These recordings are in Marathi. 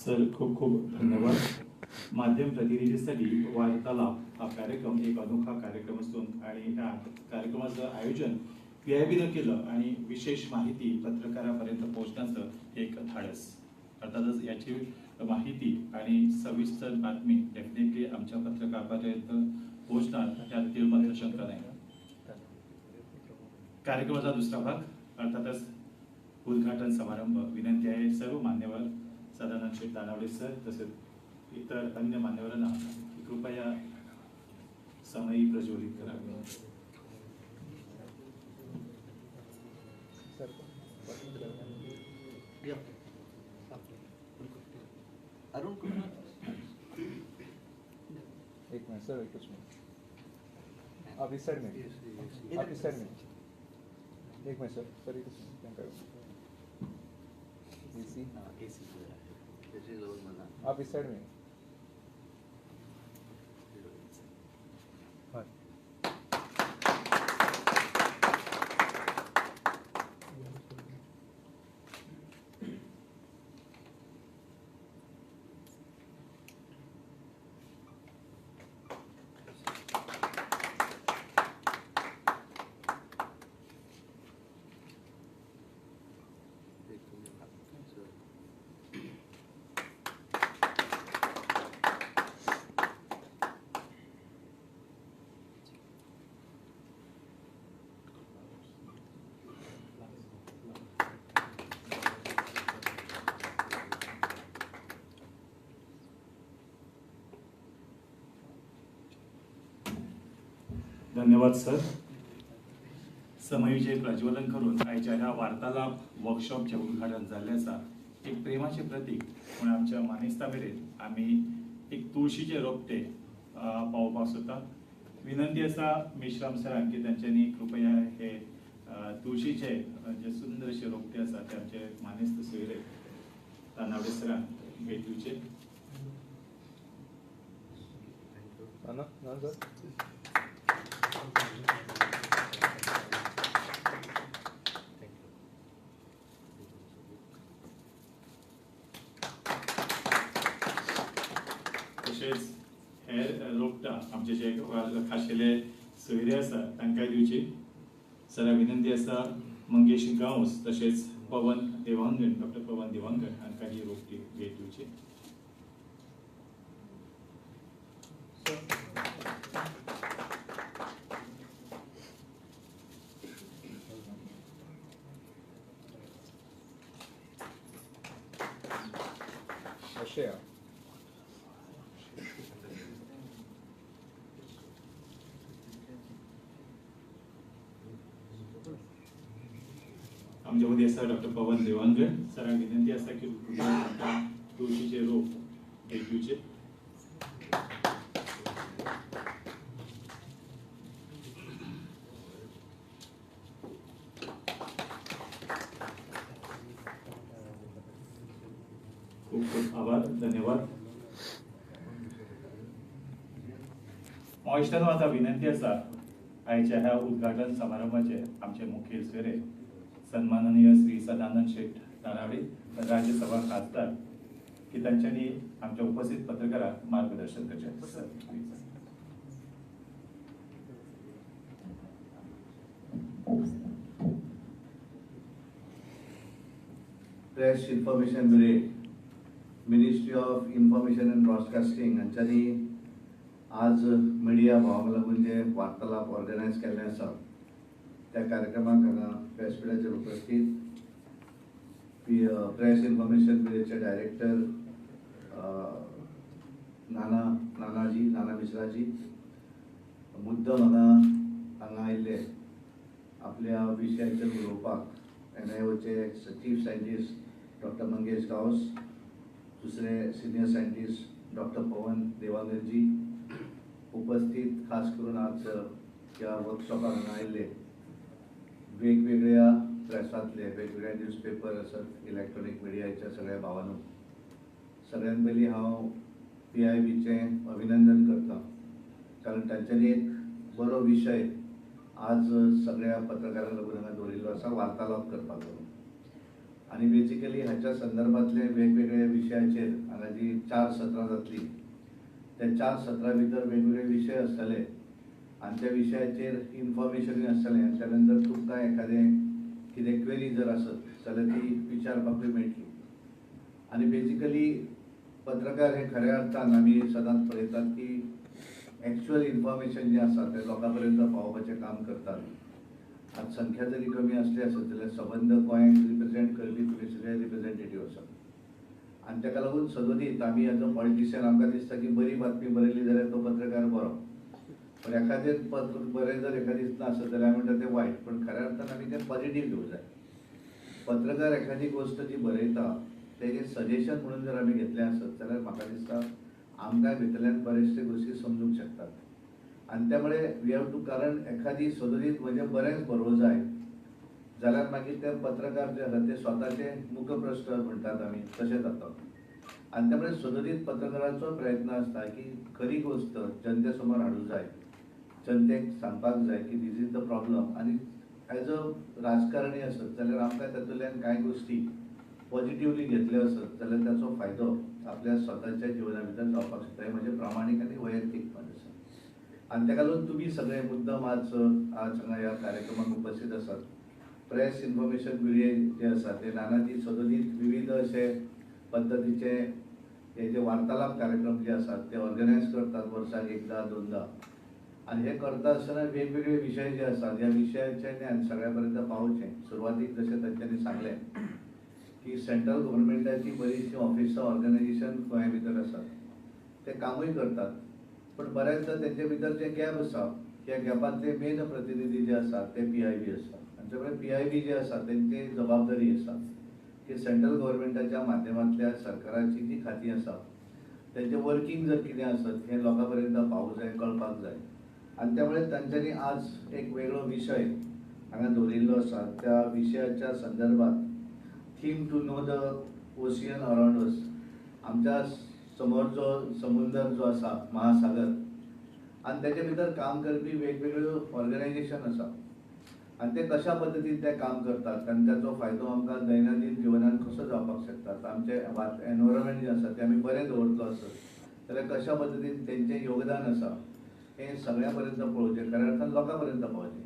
सर खूप खूप धन्यवाद. माध्यम प्रतिनिधीसाठी वार्तालाप हा कार्यक्रम एक अनोखा कार्यक्रम असून आणि या कार्यक्रमाचं आयोजन PIBनं केलं आणि विशेष माहिती पत्रकारापर्यंत पोहोचण्याचं एक धाडस. अर्थातच याची माहिती आणि सविस्तर बातमी डेफिनेटली आमच्या पत्रकारापर्यंत पोहोचणार यात मात्र शंका नाही. कार्यक्रमाचा दुसरा भाग अर्थातच उद्घाटन समारंभ. विनंती आहे सर्व मान्यवर सदानंद शेठ दानावडे सर तसेच इतर अन्य मान्यवरांना कृपया समयी प्रज्वलित करावे. अरुण एक मिनट सर, एक मिनट आप इस साइड में, आप इस साइड में एक मिनट सर, सर एक मिनट एसी आप इस साइड में हाँ धन्यवाद सर. समयीचे प्रज्वलन करून आजच्या ह्या वार्तालाप वर्कशॉपचे उद्घाटन झाल्याचा एक प्रेमाचे प्रतीक म्हणून आमच्या मानेस्तामेरेन आम्ही एक तुळशीचे रोपटे पावपास होता. विनंती असा मेश्राम सर आणखी त्यांच्यानी कृपया हे तुळशीचे जे सुंदरशे रोपटे असतात ते आमचे मानेस्त सोयरे दानावडे सरांक भेट दिवचे. ना सर तसेच हेर रोपटा आमचे जे खाशेले सोयरे आसा तांकांय दिवची. सरा विनंती आसा मंगेश गांवस तसेच पवन देवांगण डॉक्टर पवन देवांगण हांकां ही रोपटी भेट दिवची. अशें आमच्या मध्ये आसा डॉक्टर पवन देवांगण. सरांक विनंती आसा की तुळशीचे रोप भेट दिवचे. खूप खूप आभार, धन्यवाद. इश्टांनो आता विनंती आसा आयच्या ह्या उद्घाटन समारंभाचे आमचे मुखेल सोयरे सन्माननीय श्री सदानंद शेठ दानावडे राज्यसभा खासदार की त्यांच्यानी आमच्या उपस्थित पत्रकारांक मार्गदर्शन करचे. Press information bureau ministry of information and broadcasting हांच्यांनी आज मिडिया भावांक लागून जे वार्तालाप ऑर्गनायज केल्ले आसा त्या कार्यक्रमाक हांगा व्यासपीठाचेर उपस्थित प्रेस इन्फॉर्मेशन ब्युरोचे डायरेक्टर नाना मिश्राजी मुद्दम हांगा आयिल्ले आपल्या विशयाचेर उलोवपाक NIOचे chief scientist doctor Mangesh Gawas, दुसरे senior scientist doctor Pawan Devangarji उपस्थित खास करून आज ह्या वर्कशॉपाक हांगा आयिल्ले वेगवेगळ्या प्रेसांतले वेगवेगळ्या न्यूजपेपर आसात इलेक्ट्रॉनिक मिडियाच्या सगळ्या भावांनो, सगळ्यान पयलीं हांव PIBचें अभिनंदन करता कारण तांच्यांनी एक बरो विशय आज सगळ्या पत्रकारांक लागून हांगा दवरिल्लो आसा वार्तालाप करपाक लागून. आणि बेसिकली हाच्या संदर्भातले वेगवेगळे विशयाचेर हांगा जी 4 सत्रां जातली त्या 4 सत्रां भितर वेगवेगळे विशय आसतले आणि त्या विशयाचेर इन्फॉर्मेशनूय आसतलें आनी त्या नंतर तुमकां एखादें कितें क्वेरी जर आसत जाल्यार ती विचारपाकूय मेळटली. आणि बेसिकली पत्रकार हे खऱ्या अर्थान आमी सदांच पळयतात की एक्च्युअल इन्फॉर्मेशन जें आसा तें लोकां पर्यंत पावोवपाचें काम करतात. आज संख्या जरी कमी असली आसत जाल्यार सबंद गोंयाक रिप्रेझेंट करपी तुमी सगळे रिप्रेझेंटेटिव्ह आसात आनी ताका लागून सदोदीत आमी एज अ पॉलिटिशियन आमकां दिसता की बरी बातमी बरयली जाल्यार तो पत्रकार बरो, पण एखादें पत्र बरें जर एका दिसता आसत जाल्यार आमी म्हणटा तें वायट, पण खऱ्या अर्थान आमी तें पॉझिटिव्ह घेवंक जाय. पत्रकार एखादी गोष्ट जी बरयता तेजें सजेशन म्हणून जर आमी घेतलें आसत जाल्यार म्हाका दिसता आमकां भितरल्यान बरेचशे गोश्टी समजूंक शकतात. आनी त्यामुळे वी हॅव टू, कारण एखादी सदोदीत म्हणजे बरेंच बरोवं जाय जाल्यार मागीर ते पत्रकार जे आसा ते स्वताचे मुखप्रश्न म्हणटात आमी तशें जाता. आनी त्यामुळे सदोदीत पत्रकाराचो प्रयत्न आसता की खरी गोष्ट जनते समोर हाडूंक जाय, जनतेक सांगपाक जाय की दीस इज द प्रॉब्लम. आनी एज अ राजकारणी आसत जाल्यार आमकां तातूंतल्यान कांय गोश्टी पॉझिटिव्हली घेतल्यो आसत जाल्यार ताचो फायदो आपल्या स्वताच्या जिवना भितर जावपाक शकता. हें म्हजें प्रामाणीक आनी वैयक्तीक मत आसा. आनी ताका लागून तुमी सगळे मुद्दम आज हांगा ह्या कार्यक्रमाक उपस्थित आसात. प्रेस इन्फॉर्मेशन ब्युरो जे आसा ते नानाजी सदोदीत विविध अशे पद्दतीचे हे जे वार्तालाप कार्यक्रम जे आसात ते ऑर्गनायज करतात वर्साक एकदा दोनदा. आनी हे करता आसतना वेगवेगळे विशय जे आसात ह्या विशयाचें ज्ञान सगळ्या पर्यंत पावोवचें. सुरवातीक जशें तांच्यांनी सांगलें की सेंट्रल गव्हर्मेंटाची बरीचशीं ऑफिसां ऑर्गनायझेशन गोंया भितर आसात, ते कामूय करतात, पण बऱ्याचदा तेंचे भितर जे गॅप आसा त्या गॅपांतले मेन प्रतिनिधी जे आसात ते PIB आसतात. आनी त्यामुळे PIB जे आसा तेंची जबाबदारी आसा की सेंट्रल गव्हर्मेंटाच्या माध्यमांतल्या सरकाराची जी खातीं आसा तेंचें वर्किंग जर कितें आसत हें लोकां पर्यंत पावूंक जाय, कळपाक जाय. आनी त्यामुळे तांच्यांनी आज एक वेगळो विशय हांगा दवरिल्लो आसा. त्या विशयाच्या संदर्भात theme to know the ocean around us. आमच्या समोर जो समुद्र जो आसा महासागर आनी तेजे भितर काम करपी वेगवेगळ्यो ऑर्गनायझेशन आसा आनी ते कशा पद्दतीन ते काम करतात आनी ताचो फायदो आमकां दैनंदीन जिवनांत कसो जावपाक शकता. आमचें एनवायरमेंट जें आसा तें आमी बरें दवरतलो आसत जाल्यार कशा पद्दतीन तेंचें योगदान आसा हें सगळ्या पर्यंत पळोवचें, खऱ्या अर्थान लोकां पर्यंत पावचें.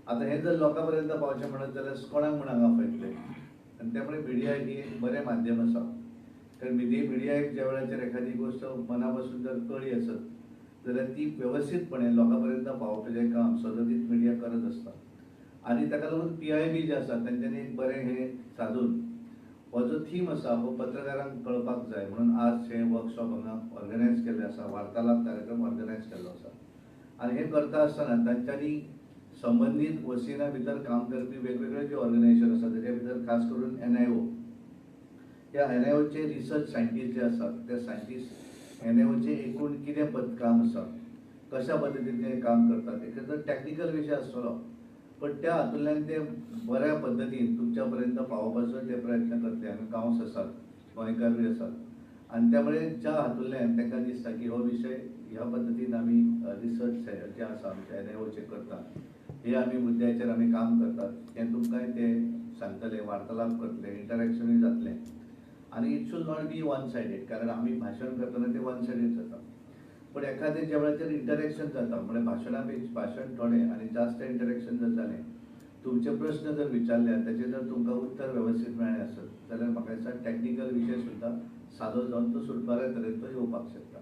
आतां हें जर लोकां पर्यंत पावचें म्हणत जाल्यार कोणाक म्हण हांगा फयतलें. आनी त्यामुळे मिडिया ही एक बरें माध्यम आसा. कारण मिडियाक ज्या वेळाचेर एखादी गोष्ट मना पासून जर कळ्ळी आसत जाल्यार ती वेवस्थीतपणे लोकां पर्यंत पावोवपाचें काम सदोदीत मिडिया करत आसता. आनी ताका लागून PIB जे आसा तेंच्यांनी एक बरें हें सादून हो जो थीम आसा हो पत्रकारांक कळपाक जाय म्हणून आज हें वर्कशॉप हांगा ऑर्गनायज केल्लें आसा, वार्तालाप कार्यक्रम ऑर्गनायज केल्लो आसा. आनी हें करता आसतना तांच्यांनी संबंदीत वसिना भितर काम करपी वेगवेगळे जे ऑर्गनायझेशन आसा तेच्या भितर खास करून NIO, त्या NIOचे रिसर्च सायंटिस्ट जे आसात ते सायंटिस्ट NIOचे एकूण कितें काम आसा, कशा पद्दतीन ते काम करतात, एक तर टॅक्निकल विशय आसतलो पण त्या हातूंतल्यान ते बऱ्या पद्दतीन तुमच्या पर्यंत पावोवपाचो ते प्रयत्न करतले. आमी गांवस आसात, गोंयकारूय आसात आनी त्यामुळे ज्या हातूंतल्यान तांकां दिसता की हो विशय ह्या पद्दतीन आमी रिसर्च जे आसा आमच्या NIOचे करतात, हे आमी मुद्द्याचेर आमी काम करतात, तें तुमकांय ते सांगतले, वार्तालाप करतले, इंटरॅक्शनूय जातलें. आनी it should not be one sided, कारण आमी भाशण करतना ते वन सायडेड जाता. पण एखादें ज्या वेळाचेर इंटरॅक्शन जाता म्हणजे भाशण थोडें आनी जास्त इंटरॅक्शन जर जालें, तुमचे प्रश्न जर विचारले आनी ताचेर जर तुमकां उत्तर वेवस्थीत मेळ्ळें आसत जाल्यार म्हाका दिसता टॅक्निकल विशय सुद्दां सादो जावन तो बऱ्या तरेन तो येवपाक शकता.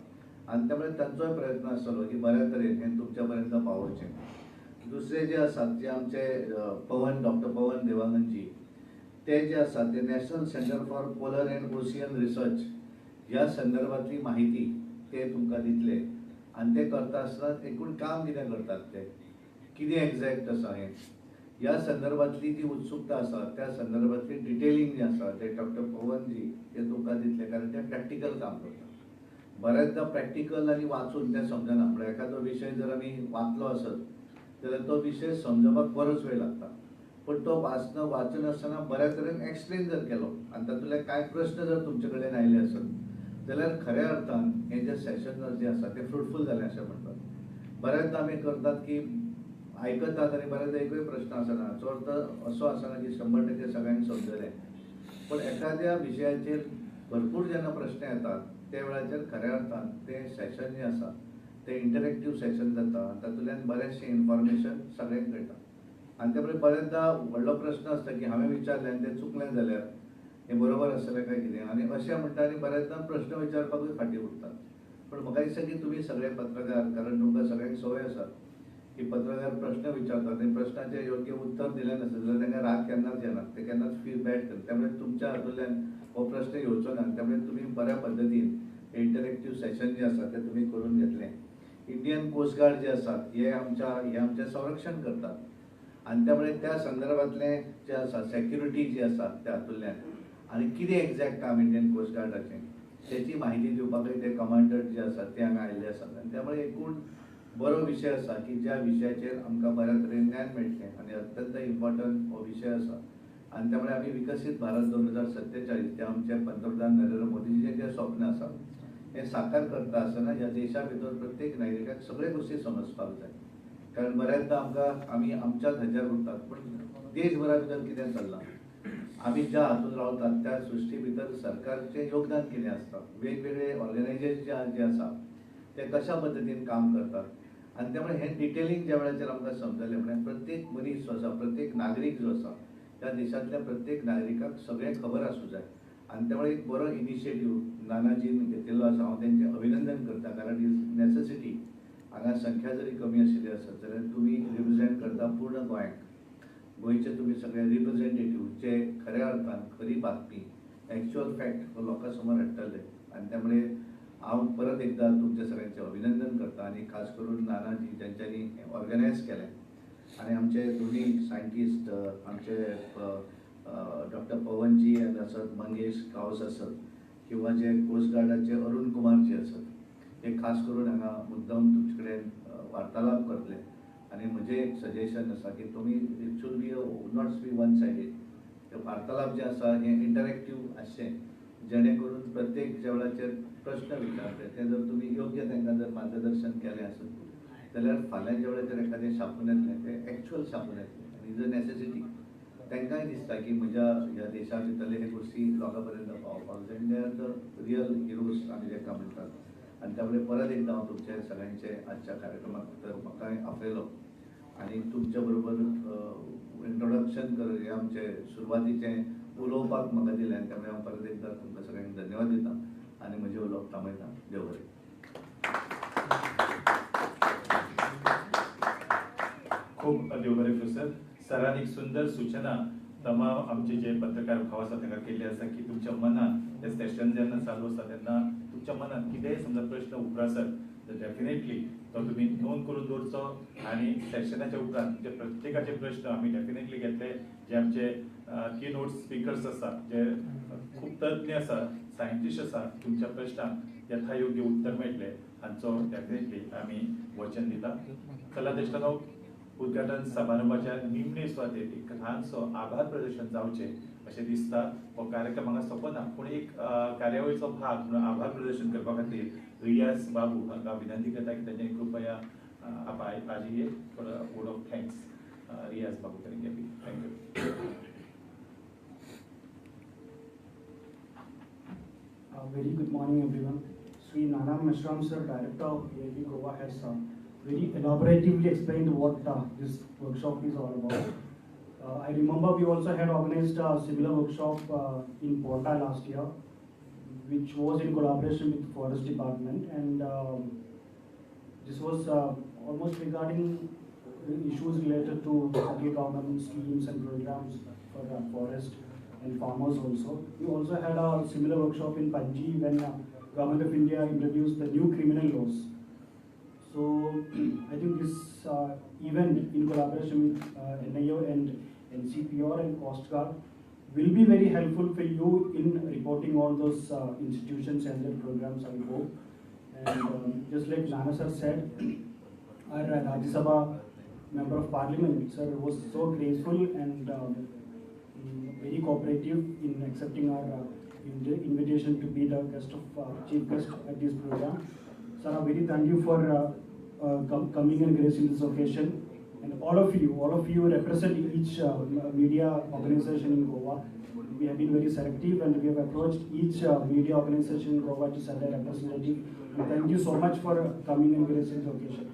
आनी त्यामुळे तांचोय प्रयत्न आसतलो की बऱ्या तरेन हें तुमच्या पर्यंत पावोवचें. दुसरे जे आसात जे आमचे डॉक्टर पवन देवांगनजी, ते जे आसात ते national centre for polar and ocean research ह्या संदर्भातली माहिती ते तुमकां दितले. आनी ते करता आसतना एकूण काम कितें करतात ते कितें एक्झॅक्ट आसा हें ह्या संदर्भातली जी उत्सुकता आसा त्या संदर्भातली डिटेलिंग जी आसा ते डॉक्टर पवनजी ते तुमकां दितले, कारण ते प्रॅक्टिकल काम करतात. बऱ्याचदा प्रॅक्टिकल आनी वाचून तें समजना. म्हणजे एखादो विशय जर आमी वाचलो आसत जाल्यार तो विशय समजपाक बरोच वेळ लागता, पण तो वाचन आसतना बऱ्या तरेन एक्सप्लेन जर केलो आनी तातूंतले कांय प्रश्न जर तुमचे कडेन आयले आसत जाल्यार खऱ्या अर्थान हे जे सेशन जे आसा ते फ्रुटफूल जालें अशें म्हणटात. बऱ्याचदा आमी करतात की आयकतात आनी बऱ्याचदा एकूय प्रश्न आसना, हाचो अर्थ असो आसना की 100% सगळ्यांक समजलें. पण एखाद्या विशयाचेर भरपूर जेन्ना प्रश्न येतात त्या वेळाचेर खऱ्या अर्थान ते सेशन जे आसा ते इंटरेक्टिव्ह सेशन जाता, तातूंतल्यान बरेचशें इन्फॉर्मेशन सगळ्यांक कळटा. आनी त्या भायर बरेचदा व्हडलो प्रश्न आसता की हांवें विचारलें आनी तें चुकलें जाल्यार हें बरोबर आसतलें काय कितें, आनी अशें म्हणटा आनी बरेचदा प्रश्न विचारपाकूय फाटीं उरतात. पण म्हाका दिसता की तुमी सगळे पत्रकार, कारण तुमकां सगळ्यांक संवय आसा की पत्रकार प्रश्न विचारतात आनी प्रश्नाचें योग्य उत्तर दिलें नासत जाल्यार तांकां राग केन्नाच येना, ते केन्नाच फील बॅड करता. त्यामुळे तुमच्या हातूंतल्यान हो प्रश्न येवचो ना, त्यामुळे तुमी बऱ्या पद्दतीन इंटरेक्टिव्ह सेशन जे आसा ते तुमी करून घेतलें. इंडियन कोस्ट गार्ड जे आसात हे आमचें संरक्षण करतात आनी त्यामुळे त्या संदर्भातलें जे आसा सेक्युरिटी जी आसा त्या हातूंतल्यान आनी कितें एक्झॅक्ट काम इंडियन कोस्ट गार्डाचें त्याची माहिती दिवपाकूय ते कमांडंट जे आसात ते हांगा आयिल्ले आसात. आनी त्यामुळे एकूण बरो विशय आसा की ज्या विशयाचेर आमकां बऱ्या तरेन ज्ञान मेळटलें आनी अत्यंत इम्पॉर्टंट हो विशय आसा. आनी त्यामुळे आमी विकसीत भारत 2047 जे आमचे पंतप्रधान नरेंद्र मोदीजीचें जें स्वप्न आसा हें साकार करता आसतना ह्या देशा भितर प्रत्येक नागरिकाक सगळे गोश्टी समजपाक जाय. कारण बऱ्याचदा आमी आमच्याच हाच्यार उरतात, पण देशभरा भितर कितें चल्लां, आमी ज्या हातूंत रावतात त्या सृश्टी भितर सरकारचें योगदान कितें आसता, वेगवेगळे ऑर्गनायझेशन जे आसा ते कशा पद्दतीन काम करतात. आनी त्यामुळे हें डिटेलिंग ज्या वेळाचेर आमकां समजलें म्हळ्यार प्रत्येक मनीस जो आसा, प्रत्येक नागरीक जो आसा त्या देशांतल्या प्रत्येक नागरिकाक सगळें खबर आसूं जाय. आनी त्यामुळे एक बरो इनिशिएटीव नानाजीन घेतिल्लो आसा. हांव तेंचें अभिनंदन करता, कारण इज नेसेसिटी. हांगा संख्या जरी कमी आशिल्ली आसत जाल्यार तुमी रिप्रेझेंट करता पूर्ण गोंयाक. गोंयचे तुमी सगळे रिप्रेझेंटेटीव जे खऱ्या अर्थान खरी बातमी एक्च्युअल फॅक्ट लोकां समोर हाडटले. आनी त्यामुळे हांव परत एकदा तुमच्या सगळ्यांचें अभिनंदन करता आनी खास करून नानाजी ज्यांच्यांनी ऑर्गनायज केलें आनी आमचे दोनी सायंटिस्ट आमचे डॉक्टर पवनजी आसत, मंगेश गावस आसत, किंवा जे कोस्ट गार्डाचे अरुण कुमार जे आसत, हे खास करून हांगा मुद्दम तुमचे कडेन वार्तालाप करतले. आनी म्हजें एक सजेशन आसा की तुमी it should be not be one sided. ते वार्तालाप जे आसा हें इंटरेक्टिव्ह आसचें, जेणे करून प्रत्येक ज्या वेळाचेर प्रश्न विचारले ते जर तुमी योग्य तांकां जर मार्गदर्शन केलें आसत जाल्यार फाल्यां ज्या वेळाचेर एखादें छापून येतलें तें एक्च्युअल छापून येतलें. आनी इज अ नेसेसिटी. तांकांय दिसता की म्हज्या ह्या देशा भितरले हे गोश्टी लोकां पर्यंत पावपाक जाय. They are the real heroes आमी जेका म्हणटात. आनी त्यामुळे परत एकदा हांव तुमचे सगळ्यांचे आजच्या कार्यक्रमाक तर म्हाकाय आपयलो आनी तुमच्या बरोबर इंट्रोडक्शन कर हें आमचें सुरवातीचें उलोवपाक म्हाका दिलें. आनी त्यामुळे हांव परत एकदा तुमकां सगळ्यांक धन्यवाद दिता आनी म्हजें उलोवप थांबयता. देव बरें. खूप देव बरें करूं सर. सरान एक सुंदर सूचना तमाम आमचे जे पत्रकार भाव आसा तांकां केल्ली आसा की तुमच्या मनान हे सेशन जेन्ना चालू आसा तेन्ना तुमच्या मनात कितेंय समजा प्रश्न उप्र आसत तर डेफिनेटली तो तुमी नोंद करून दवरचो. आनी सेशनाच्या उपरांत तुमचे प्रत्येकाचे प्रश्न आमी डेफिनेटली घेतले. जे आमचे की नोट स्पिकर्स आसा, जे खूप तज्ञ आसा, सायंटिस्ट आसा, तुमच्या प्रश्नांक यथायोग्य उत्तर मेळटलें हांचो डेफिनेटली आमी वचन दिता. कला देशपांडे उद्घाटन समारंभाच्या निमणे सुवातेर एक ल्हानसो आभार प्रदर्शन जावचें अशें दिसता. हो कार्यक्रम हांगा सोंपना, पूण एक कार्यावळीचो भाग म्हणून आभार प्रदर्शन करपा खातीर रियाज बाबू हांकां विनंती करता की तांचे कृपया आप आजिये for a word of thanks. Riyaz Babu करेंगे अभी. Thank you. Very good morning, everyone. Sri Nana Mishram sir, Director of AIB Goa, has very elaboratively explained what this workshop is all about. I remember we also had organized a similar workshop in Porta last year, which was in collaboration with the Forest Department, and this was almost regarding issues related to central government schemes and programs for forest and farmers also. We also had a similar workshop in Panji when Government of India introduced the new criminal laws. So I think this event in collaboration with NIO and NCPR and Coast Guard will be very helpful for you in reporting all those institutions and their programs, I hope. And just like Nana sir said, our Rajya Sabha Member of Parliament sir was so graceful and very cooperative in accepting our invitation to be the chief guest at this program. Sir, I very thank you for coming and gracing this occasion. And all of you represent each media organization in Goa. We have been very selective and we have approached each media organization in Gowa to send a representative. And thank you so much for coming and gracing the occasion.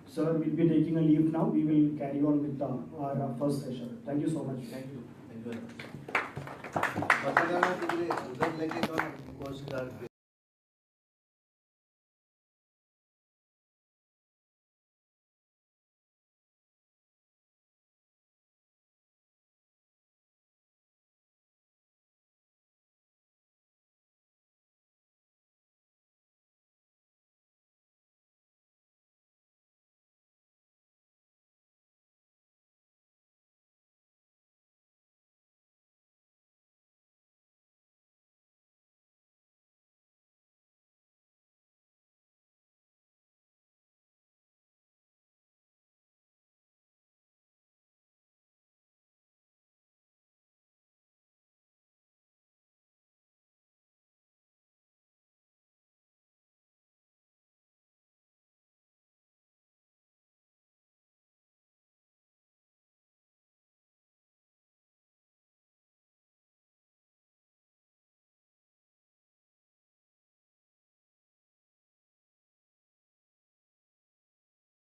Sir, we'll be taking a leave now. We will carry on with our first session. Thank you so much. Thank you. Thank you very much. Coast Guard